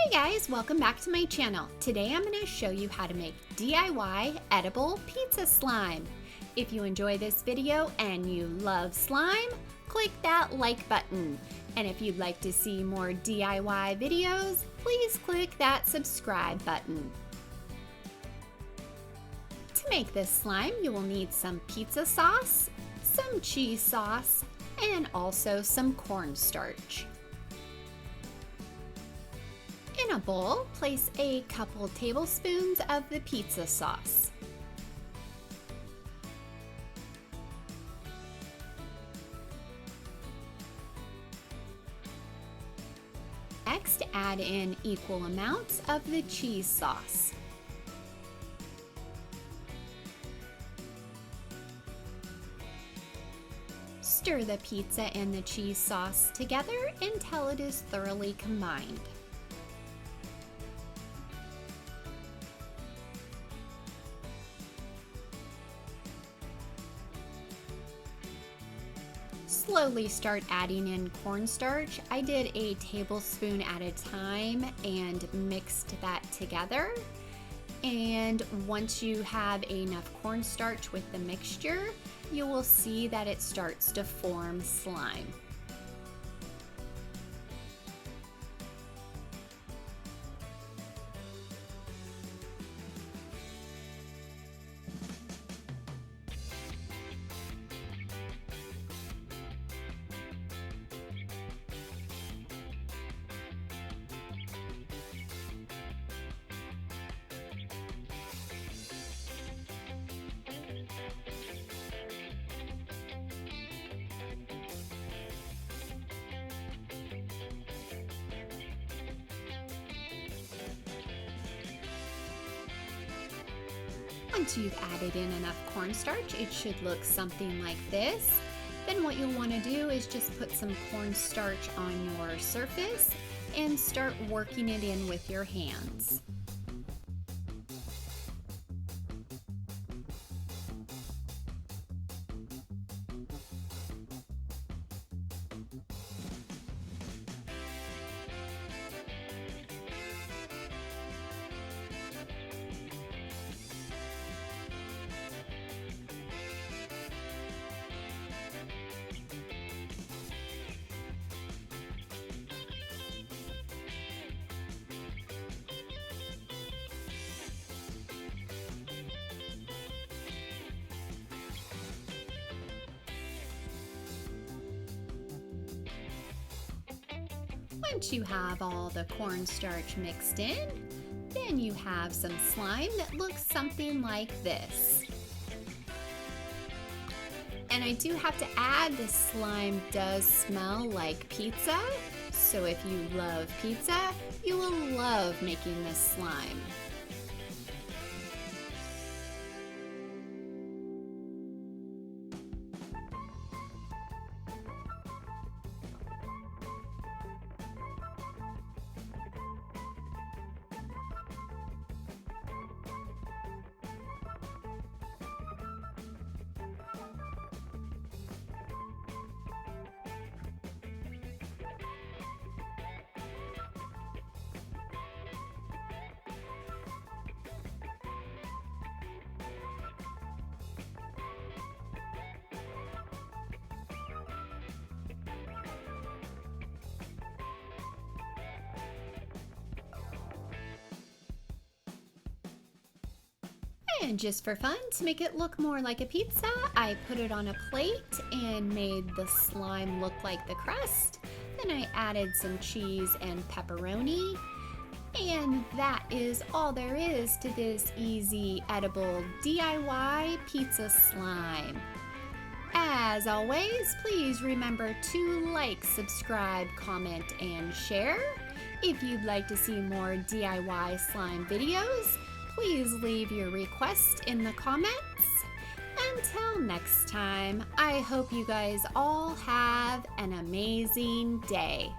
Hey guys, welcome back to my channel. Today I'm going to show you how to make DIY edible pizza slime. If you enjoy this video and you love slime, click that like button. And if you'd like to see more DIY videos, please click that subscribe button. To make this slime, you will need some pizza sauce, some cheese sauce, and also some cornstarch. In a bowl, place a couple tablespoons of the pizza sauce. Next, add in equal amounts of the cheese sauce. Stir the pizza and the cheese sauce together until it is thoroughly combined. Slowly start adding in cornstarch. I did a tablespoon at a time and mixed that together. And once you have enough cornstarch with the mixture, you will see that it starts to form slime. Once you've added in enough cornstarch, it should look something like this. Then what you'll want to do is just put some cornstarch on your surface and start working it in with your hands. Once you have all the cornstarch mixed in, then you have some slime that looks something like this. And I do have to add, this slime does smell like pizza, so if you love pizza, you will love making this slime. And just for fun, to make it look more like a pizza, I put it on a plate and made the slime look like the crust. Then I added some cheese and pepperoni. And that is all there is to this easy, edible DIY pizza slime. As always, please remember to like, subscribe, comment, and share. If you'd like to see more DIY slime videos, please leave your request in the comments. Until next time, I hope you guys all have an amazing day.